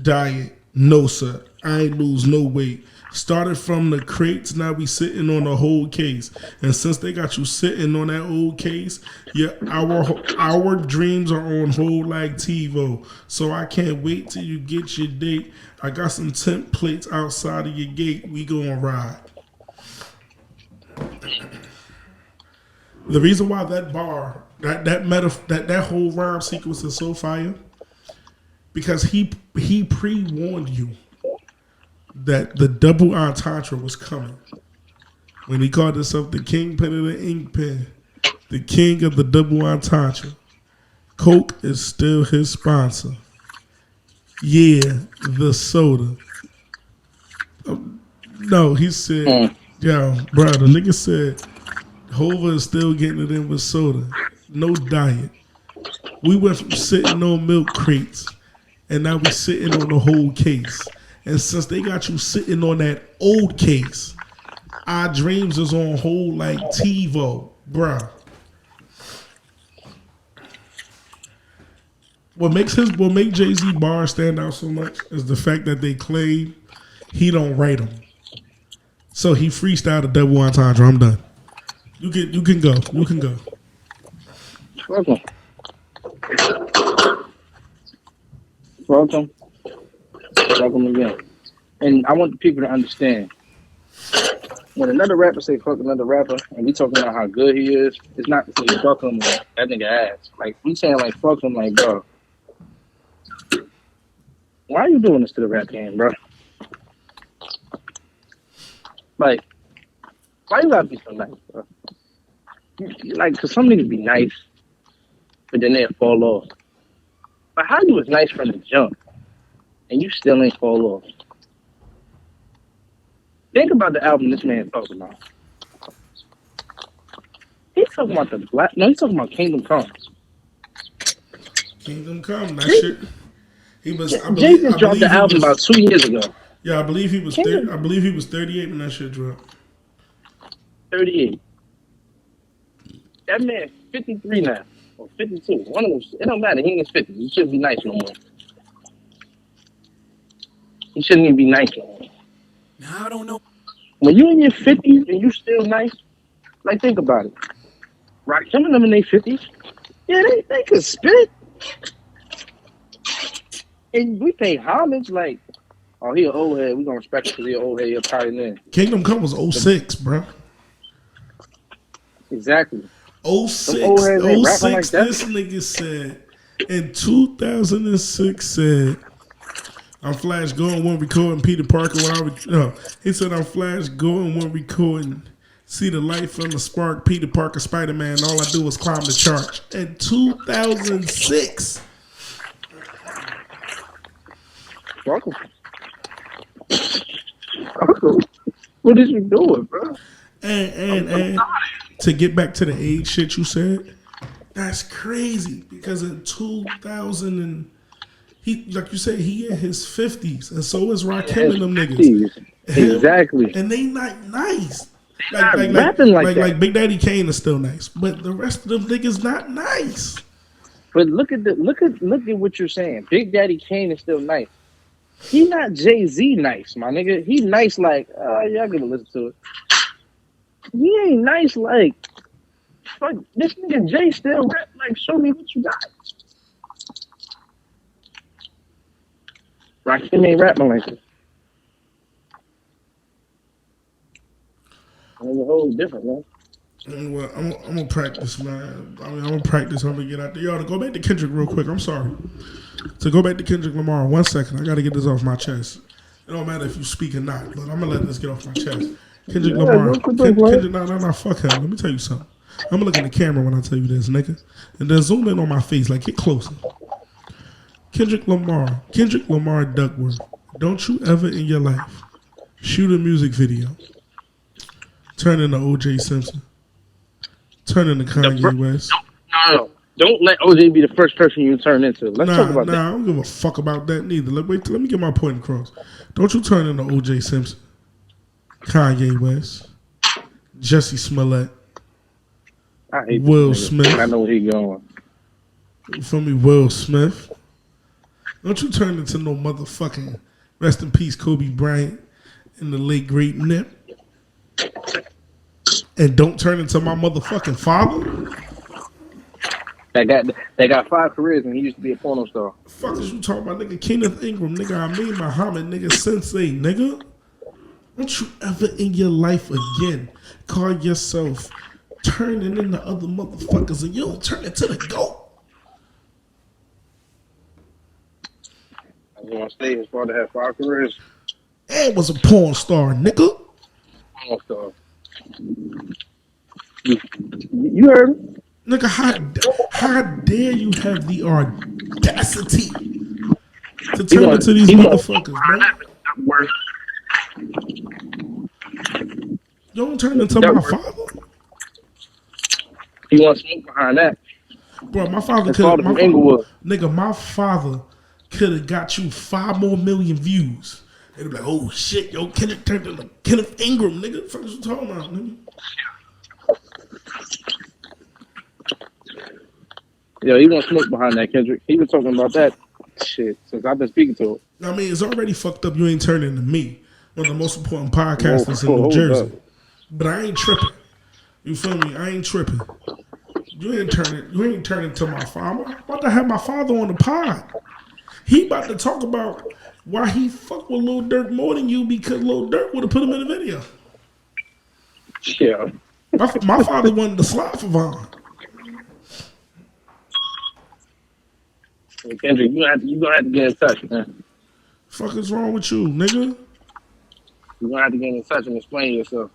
Diet, no sir. I ain't lose no weight. Started from the crates, now we sitting on the whole case. And since they got you sitting on that old case, our dreams are on hold like TiVo. So I can't wait till you get your date. I got some temp plates outside of your gate. We gonna ride. The reason why that bar, that whole rhyme sequence is so fire, because he pre-warned you that the double entendre was coming. When he called himself the kingpin of the ink pen, the king of the double entendre. Coke is still his sponsor. Yeah, the soda. No, he said, yo, bro, the nigga said, Hova is still getting it in with soda. No diet. We went from sitting on milk crates, and now we sitting on the whole case. And since they got you sitting on that old case, our dreams is on hold like TiVo, bruh. What make Jay-Z bars stand out so much is the fact that they claim he don't write them. So he freestyled a double entendre. I'm done. You can go. You can go. Welcome. Welcome. Welcome again. And I want the people to understand, when another rapper say fuck another rapper, and we talking about how good he is, it's not to say fuck him like that nigga ass. Like, we saying like fuck him like, bro, why are you doing this to the rap game, bro? Like, why you gotta be so nice, bro? Like, cause some niggas be nice, but then they'll fall off. But how you was nice from the jump, and you still ain't fall off? Think about the album this man talking about. He's talking about he's talking about Kingdom Come. Kingdom Come, that shit. He was. Jay just dropped the album about 2 years ago. Yeah, I believe he was. I believe he was 38 when that shit dropped. 38. That man 53 now or 52. One of them. It don't matter. He in his 50s. He shouldn't be nice no more. He shouldn't even be nice no more. Now I don't know. When you in your 50s and you still nice, like think about it. Right? Some of them in their 50s, yeah, they could spit. And we pay homage like, oh, he an old head. We gonna respect him because he an old head. He a pioneer. Kingdom Come was 06, bro. Exactly. 06, like this nigga said, in 2006 said, I'm Flash going one recording Peter Parker he said I'm Flash going one recording, see the light from the spark, Peter Parker, Spider-Man, all I do is climb the chart. In 2006. Sparkle. What is you doing, bro? And to get back to the age shit you said, that's crazy because in 2000 and he, like you said, he in his 50s, and so is Rakim and them niggas. Exactly. And they not nice. Like Big Daddy Kane is still nice, but the rest of them niggas not nice. But look at what you're saying. Big Daddy Kane is still nice. He not Jay-Z nice, my nigga. He nice like, y'all gonna listen to it. He ain't nice like, fuck, this nigga Jay still rap like, show me what you got. Rakim ain't rapping like this. It's a whole different, man. Well, I'm gonna practice, man. I'm gonna practice. I'm gonna get out there. Y'all, to go back to Kendrick real quick. I'm sorry. To go back to Kendrick Lamar, 1 second. I gotta get this off my chest. It don't matter if you speak or not, but I'm gonna let this get off my chest. Kendrick Lamar. Kendrick, no, fuck him. Let me tell you something. I'm gonna look in the camera when I tell you this, nigga. And then zoom in on my face, like get closer. Kendrick Lamar Duckworth. Don't you ever in your life shoot a music video, turn into O.J. Simpson, turn into Kanye West. No. Don't let OJ be the first person you turn into. Let's talk about that. I don't give a fuck about that neither. Let me get my point across. Don't you turn into O.J. Simpson, Kanye West, Jussie Smollett, I hate Will Smith. I know where he going. You feel me? Will Smith. Don't you turn into no motherfucking rest in peace Kobe Bryant and the late great Nip. And don't turn into my motherfucking father. That got 5 careers and he used to be a porno star. Fuck is you talking about, nigga? Kenneth Ingram, nigga. I mean Muhammad, nigga. Sensei, nigga. Don't you ever in your life again call yourself turning into other motherfuckers and you don't turn into the GOAT. I was gonna say his father had 5 careers. And was a porn star, nigga. Porn star. You heard him. Nigga, how dare you have the audacity to turn into these motherfuckers, bro? You don't turn into my father? He wants smoke behind that. Bro, my father my father could have got you 5 more million views. They'd be like, oh shit, yo, Kenneth turned into Kenneth Ingram, nigga. What the fuck is you talking about, nigga? Yo, he wants smoke behind that, Kendrick. He been talking about that shit since I've been speaking to him. I mean, it's already fucked up. You ain't turning into me, one of the most important podcasters in New Jersey. But I ain't tripping. You feel me? I ain't tripping. You ain't turning to my father. I'm about to have my father on the pod. He about to talk about why he fucked with Lil Durk more than you because Lil Durk would have put him in the video. Yeah. My father wanted to slide for Vaughn. Hey, Kendrick, you gonna have to get in touch, man. Fuck is wrong with you, nigga? You're gonna have to get in touch and explain yourself.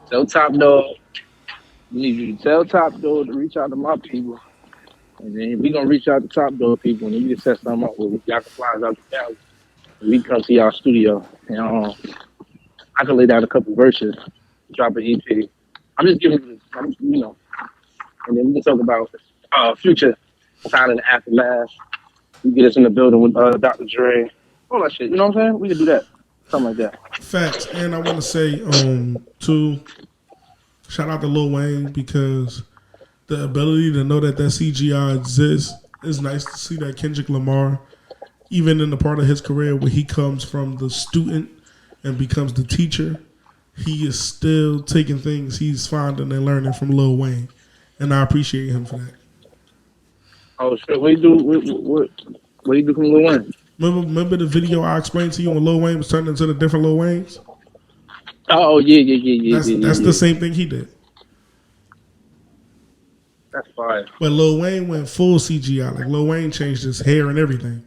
Tell Top Dog. You need you to tell Top Dog to reach out to my people. And then we gonna reach out to Top Dog people and then we can set something up where y'all can fly us out to Cali. We come to y'all studio and I can lay down a couple verses, drop an EP. I'm just giving you, and then we can talk about Future signing the Aftermath. You get us in the building with Dr. Dre, all that shit. You know what I'm saying? We could do that, something like that. Facts. And I want to say, too, shout out to Lil Wayne because the ability to know that CGI exists is nice to see that Kendrick Lamar, even in the part of his career where he comes from the student and becomes the teacher, he is still taking things he's finding and learning from Lil Wayne. And I appreciate him for that. Oh shit! What do you do? What do you do from Lil Wayne? Remember the video I explained to you when Lil Wayne was turning into the different Lil Waynes? Oh yeah. That's the same thing he did. That's fire. But Lil Wayne went full CGI. Like Lil Wayne changed his hair and everything.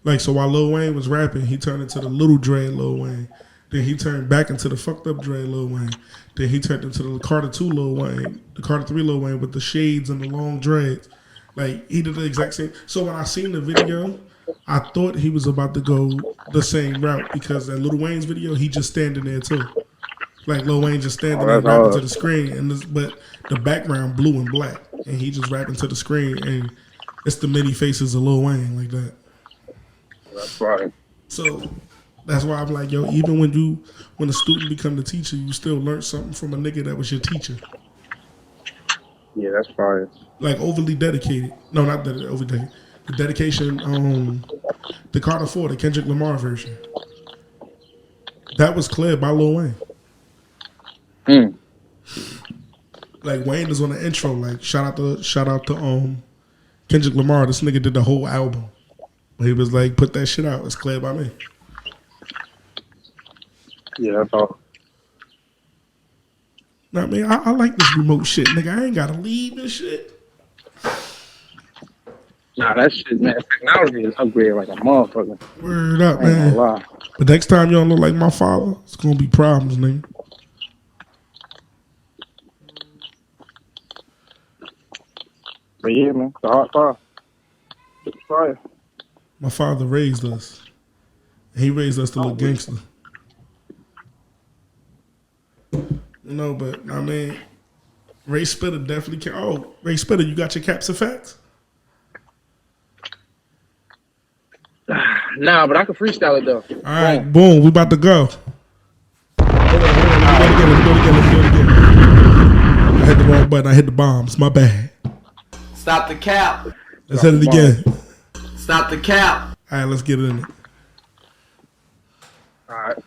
Like so while Lil Wayne was rapping, he turned into the little Dre Lil Wayne. Then he turned back into the fucked up Dre Lil Wayne. Then he turned into the Carter 2 Lil Wayne, the Carter 3 Lil Wayne with the shades and the long dreads. Like he did the exact same. So when I seen the video, I thought he was about to go the same route because that Lil Wayne's video, he just standing there too. Like Lil Wayne just standing there rapping to the screen, but the background blue and black, and he just rapping to the screen, and it's the many faces of Lil Wayne like that. That's right. So that's why I'm like, yo, even when a student become the teacher, you still learn something from a nigga that was your teacher. Yeah, that's fire. Like overly dedicated. No, not that overly dedicated. The dedication, the Carter 4, the Kendrick Lamar version. That was cleared by Lil Wayne. Like Wayne is on the intro. Like shout out to Kendrick Lamar. This nigga did the whole album. He was like, put that shit out. It's cleared by me. Yeah, that's all. Nah, man, I like this remote shit, nigga. I ain't gotta leave this shit. Nah, that shit, man. Technology is upgraded like a motherfucker. Word up, I ain't man. gonna lie. But next time you don't look like my father, it's gonna be problems, nigga. But yeah, man, the hot fire. It's fire. My father raised us. He raised us to look gangster. No, but I mean, Ray Spitter definitely can. Oh, Ray Spitter, you got your caps and facts? Nah, but I can freestyle it though. All right, boom, we about to go. Let's do it again. I hit the wrong button. I hit the bombs. My bad. Stop the cap. Let's hit it again. Stop the cap. All right, let's get it in it. All right.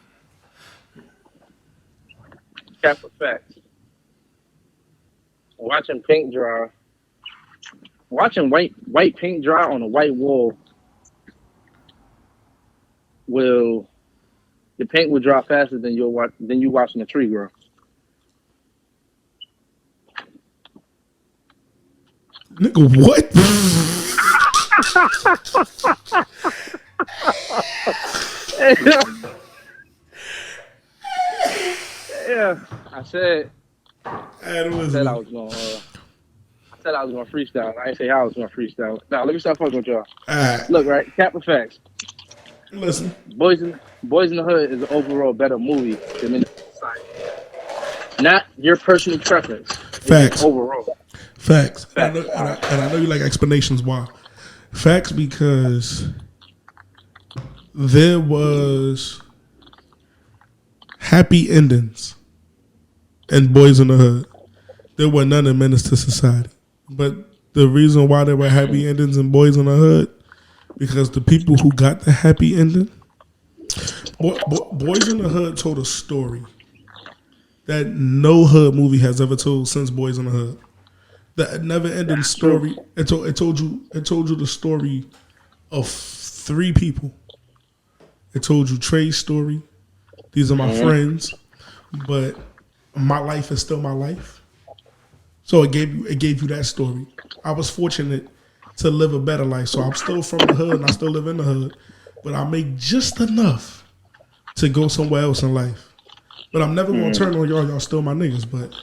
Cap effects. Watching paint dry. Watching white paint dry on a white wall the paint will dry faster than you watching a tree grow. Nigga, what? Yeah, I said I was gonna freestyle. I didn't say how I was gonna freestyle. Now let me stop fucking with y'all. Right. Look, right, cap effects. Listen. Boys in the Hood is an overall better movie than Menace to Society. Not your personal preference. Facts. Overall. Facts. And I know you like explanations why. Facts because there was happy endings in Boys in the Hood. There were none in Menace to Society. But the reason why there were happy endings in Boys in the Hood, because the people who got the happy ending, Boys in the Hood told a story that no hood movie has ever told since Boys in the Hood. The never-ending story. It told you the story of three people. It told you Trey's story. These are my friends, but my life is still my life. So it gave you that story. I was fortunate to live a better life, so I'm still from the hood and I still live in the hood, but I make just enough to go somewhere else in life. But I'm never gonna turn on y'all. Y'all still my niggas, but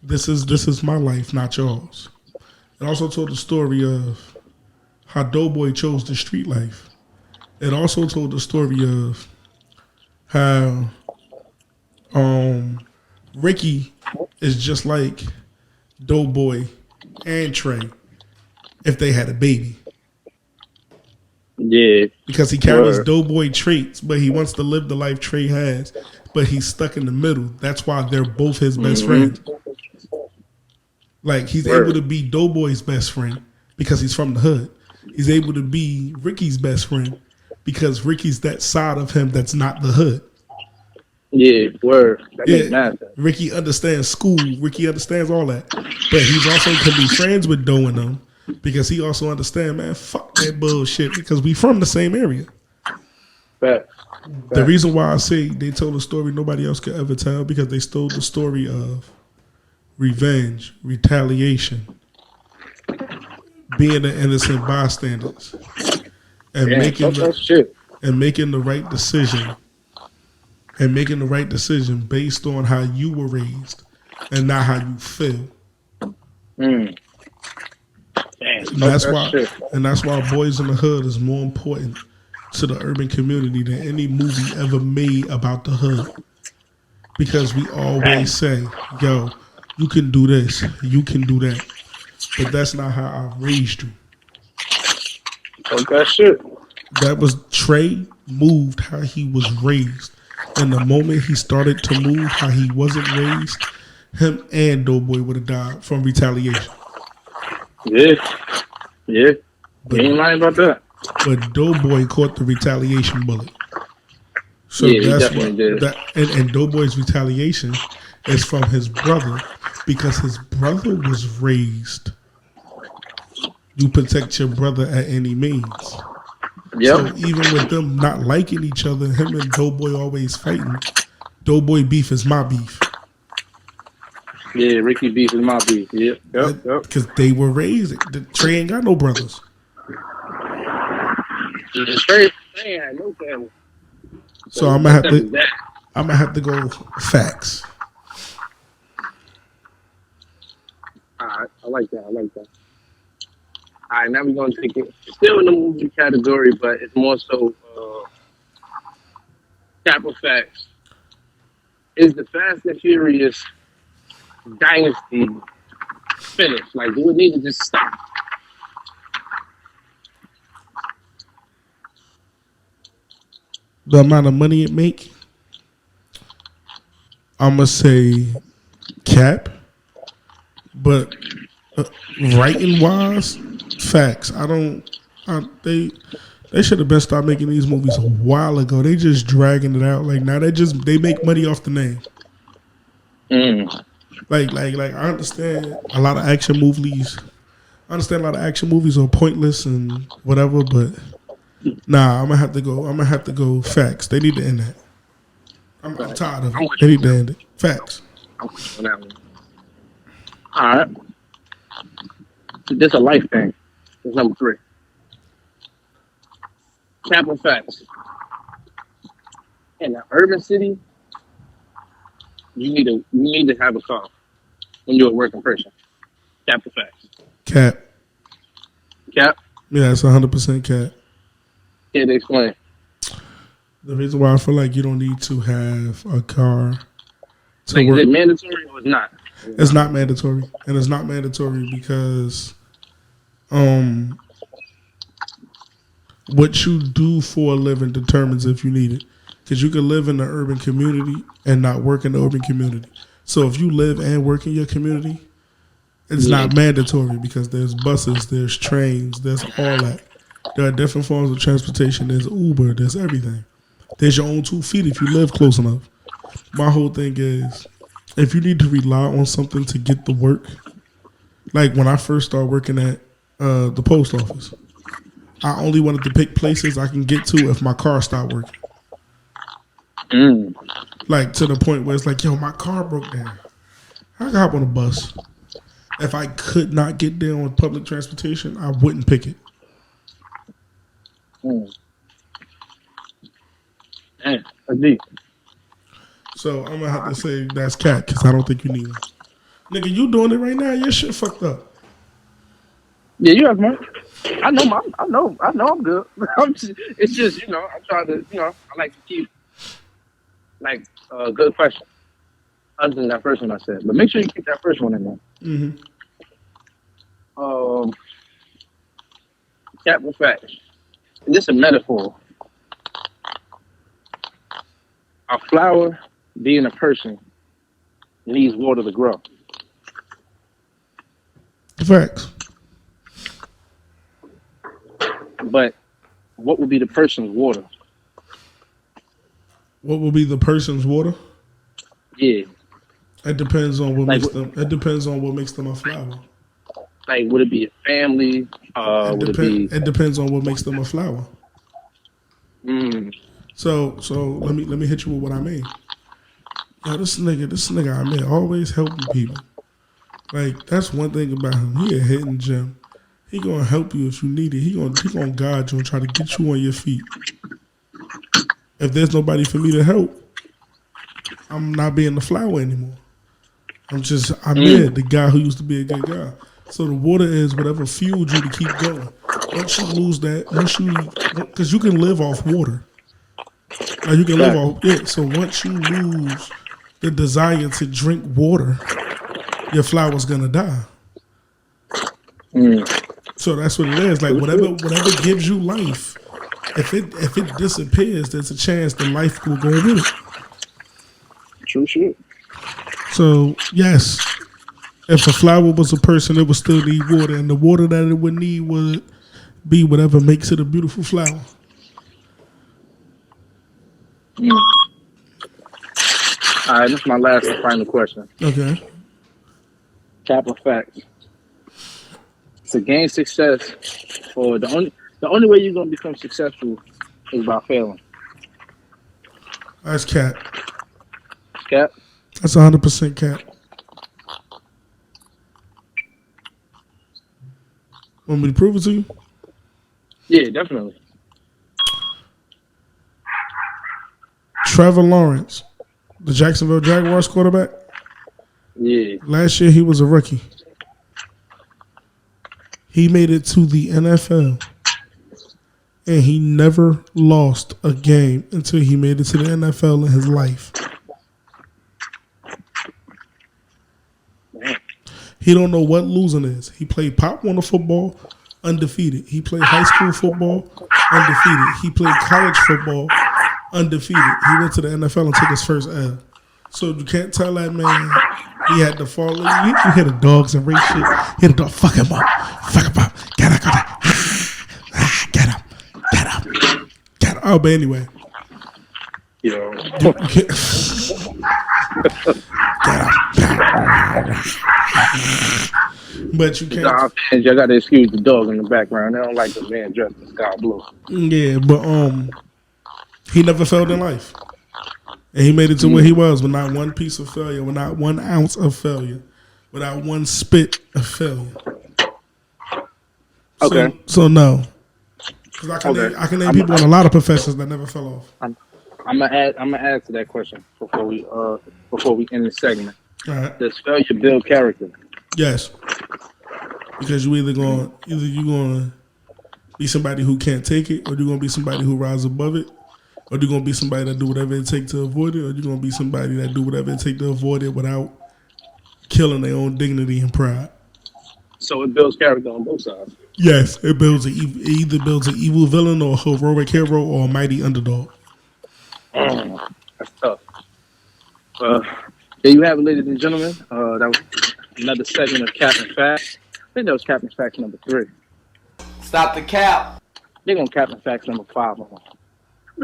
this is my life, not yours. It also told the story of how Doughboy chose the street life. It also told the story of how Ricky is just like Doughboy and Trey if they had a baby. Yeah. Because he carries Word. doughboy traits, but he wants to live the life Trey has, but he's stuck in the middle. That's why they're both his best friends. Like, he's Word. able to be Doughboy's best friend because he's from the hood. He's able to be Ricky's best friend because Ricky's that side of him that's not the hood. Yeah, word. That makes Yeah, mad sense. Ricky understands school. Ricky understands all that. But he's also can be friends with Doe and them because he also understands, man, fuck that bullshit because we from the same area. Fact. The reason why I say they told a story nobody else could ever tell because they stole the story of revenge, retaliation, being the innocent bystanders, and Yeah, making that's shit. making the right decision, and making the right decision based on how you were raised and not how you feel. Mm. Damn, And that's that why, shit. and that's why Boys in the Hood is more important to the urban community than any movie ever made about the hood. Because we always say, yo, you can do this, you can do that. But that's not how I raised you. Fuck that shit. That was Trey moved how he was raised. And the moment he started to move how he wasn't raised, him and Doughboy would have died from retaliation. Yeah. Yeah. But, You ain't lying about that. but Doughboy caught the retaliation bullet. So Yeah, he that's definitely what did. and Doughboy's retaliation is from his brother because his brother was raised. You protect your brother at any means. Yep. So even with them not liking each other, him and Doughboy always fighting. Doughboy beef is my beef. Yeah, Ricky beef is my beef. Yep. Yep. Because they were raised. Trey ain't got no brothers. Straight man, no family. So I'm gonna have to go facts. Alright, I like that. Alright, now we're gonna take it still in the movie category, but it's more so capital facts. Is the Fast and Furious dynasty finished? Like, do it need to just stop? The amount of money it make, I'm gonna say cap. But writing wise, facts. They should have been started making these movies a while ago. They just dragging it out. Like now they make money off the name. Like I understand a lot of action movies. I understand a lot of action movies are pointless and whatever, but nah, I'm gonna have to go facts. They need to end that. I'm tired of it. They need to end it. Facts. I'm on that one. Alright. This is a life thing. That's number 3. Capital facts. In an urban city, you need to have a car when you're a working person. Capital facts. Cap. Cap? Yeah, it's 100% cap. Can't explain. The reason why I feel like you don't need to have a car to Like, work. is it mandatory or it's not? It's not mandatory, and it's not mandatory because, what you do for a living determines if you need it. Because you can live in the urban community and not work in the urban community. So if you live and work in your community, it's not mandatory because there's buses, there's trains, there's all that. There are different forms of transportation. There's Uber, there's everything. There's your own 2 feet if you live close enough. My whole thing is, if you need to rely on something to get the work, like when I first started working at the post office, I only wanted to pick places I can get to if my car stopped working. Like to the point where it's like, yo, my car broke down. I can hop on a bus. If I could not get there on public transportation, I wouldn't pick it. Damn, that's deep. So I'm gonna have to say that's cat because I don't think you need it. Nigga, you doing it right now? Your shit fucked up. Yeah, you have money. I know I'm good. It's just, I'm trying to, I like to keep, like, a good question. Other than that first one I said. But make sure you keep that first one in there. Capital facts. This is a metaphor. A flower, being a person, needs water to grow. Facts. But what would be the person's water? What will be the person's water? Yeah. It depends on what Like makes them. It depends on what makes them a flower. Like, would it be a family? Would it be? It depends on what makes them a flower. Mm, So let me hit you with what I mean. Yo, this nigga I met always helping people. Like, that's one thing about him. He a hidden gem. He gonna help you if you need it. He gonna guide you and try to get you on your feet. If there's nobody for me to help, I'm not being the flower anymore. I'm there, the guy who used to be a good guy. So the water is whatever fueled you to keep going. Once you lose that, because you can live off water. Like, you can live off it. So once you lose the desire to drink water, your flower's gonna die. So that's what it is. Like, whatever gives you life, if it disappears, there's a chance the life will go with it. true shit. So yes, if a flower was a person, it would still need water, and the water that it would need would be whatever makes it a beautiful flower. All right, this is my last and final question. Okay. Cap or facts? To gain success, or the only way you're gonna become successful is by failing. That's cap. Cap? That's 100% cap. Want me to prove it to you? Yeah, definitely. Trevor Lawrence, the Jacksonville Jaguars quarterback. Yeah. Last year he was a rookie. He made it to the NFL, and he never lost a game until he made it to the NFL in his life. He don't know what losing is. He played Pop Warner football, undefeated. He played high school football, undefeated. He played college football, undefeated. He went to the NFL and took his first L. So you can't tell that man he had to fall. You hear the dogs and race shit. You hear the dog, fuck him up. Fuck him up. Get up. Get up. Get up. Get up. Oh, but anyway. Yo. Get up. But you can't. Nah, fans, I got to excuse the dog in the background. They don't like the man dressed in sky blue. Yeah, but he never failed in life. And he made it to where he was with not one piece of failure, with not 1 ounce of failure, without one spit of failure. Okay. So no. Because I can name people in a lot of professions that never fell off. I'm gonna add to that question before we end the segment. All right. Does failure build character? Yes. Because you're gonna be somebody who can't take it, or you're gonna be somebody who rises above it, or you're gonna be somebody that do whatever it takes to avoid it, or you're gonna be somebody that do whatever it takes to avoid it without killing their own dignity and pride. So it builds character on both sides. Yes, it either builds an evil villain or a heroic hero or a mighty underdog. That's tough. There you have it, ladies and gentlemen. That was another segment of Cap and Facts. I think that was Cap and Facts number 3. Stop the cap. They're gonna Cap and Facts number 5. I'm gonna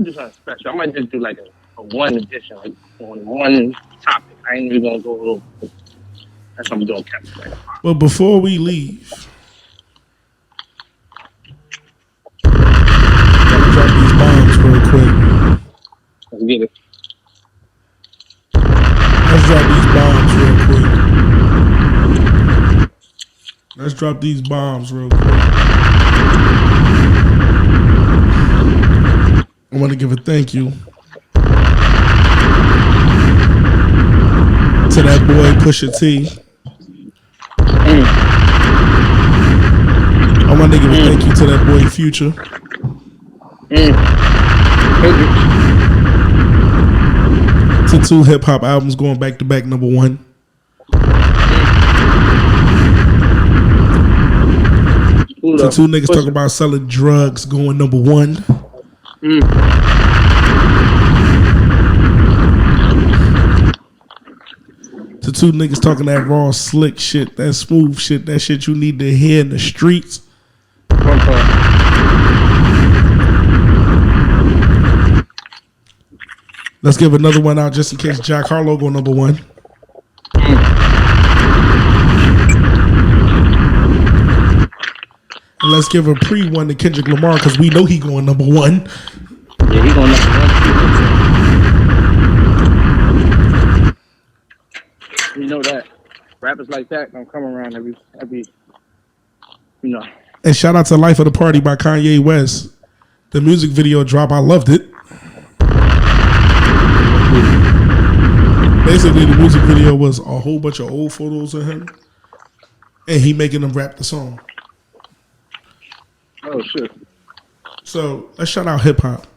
do something special. I might just do like a one edition, like on one topic. I ain't even gonna go over. That's what I'm doing, Cap and Facts. But before we leave, gotta drop these bombs real quick. Let's get it. Let's drop these bombs real quick. Let's drop these bombs real quick. I want to give a thank you to that boy Pusha T. I want to give a thank you to that boy Future. To 2 hip hop albums going back to back #1. Who To though? two niggas Pusha. talking about selling drugs going number one. To two niggas talking that raw, slick shit, that smooth shit, that shit you need to hear in the streets. Let's give another one out just in case Jack Harlow go number one. And let's give a pre one to Kendrick Lamar because we know he going number one. Yeah, he going number 1, 2. You know that rappers like that don't come around every. You know. And shout out to Life of the Party by Kanye West. The music video drop, I loved it. Basically, the music video was a whole bunch of old photos of him, and he making them rap the song. Oh shit. So let's shout out hip hop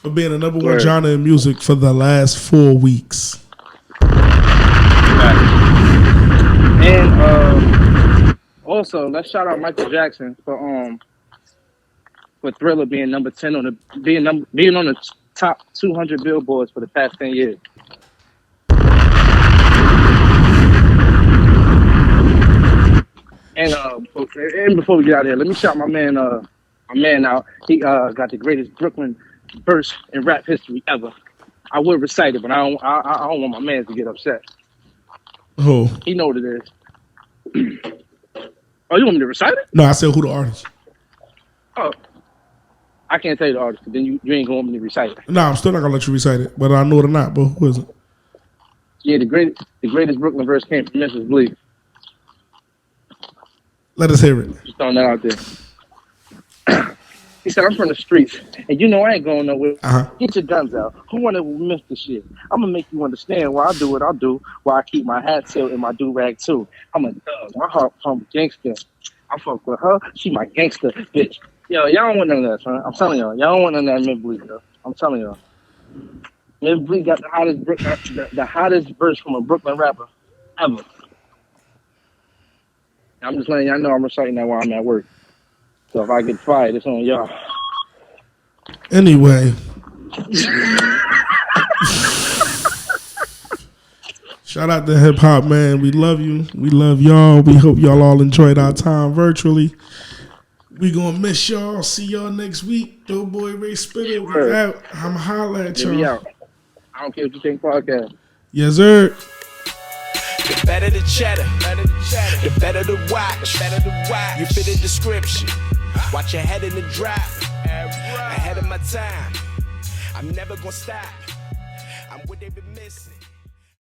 for being the number one Word. genre in music for the last 4 weeks. And also let's shout out Michael Jackson for Thriller being number 10 on the being on the top 200 billboards for the past 10 years. And before we get out of here, let me shout my man out. He got the greatest Brooklyn verse in rap history ever. I would recite it, but I don't want my man to get upset. Oh He know what it is. Oh, you want me to recite it? no, I said who the artist. Oh, I can't tell you the artist, but then you ain't gonna want me to recite it. No, I'm still not gonna let you recite it, whether I know it or not. But who is it? Yeah, the greatest Brooklyn verse came from Memphis Bleak. Let us hear it. Just throwing that out there. He said, I'm from the streets, and you know I ain't going nowhere. Get your guns out. Who wanna miss the shit? I'm gonna make you understand why I do what I do, why I keep my hat tilt and my do-rag too. I'm a thug. My heart pump gangster. I fuck with her. She my gangster bitch. Yo, y'all don't want none of that, son. I'm telling y'all. Y'all don't want none of that Memphis Bleak, though. I'm telling y'all. Memphis Bleak got the hottest verse from a Brooklyn rapper ever. I'm just letting y'all know I'm reciting that while I'm at work. So if I get fired, it's on y'all. Anyway. Shout out to hip hop, man. We love you. We love y'all. We hope y'all all enjoyed our time virtually. We gonna miss y'all. See y'all next week. Doughboy Ray Spitter. We out. I'm holla at Yeah, we y'all. out. I don't care what you think podcast. Yes, sir. The better the cheddar, the better the watch, you fit the description. Watch your head in the drop, ahead of my time. I'm never gonna stop. I'm what they've been missing.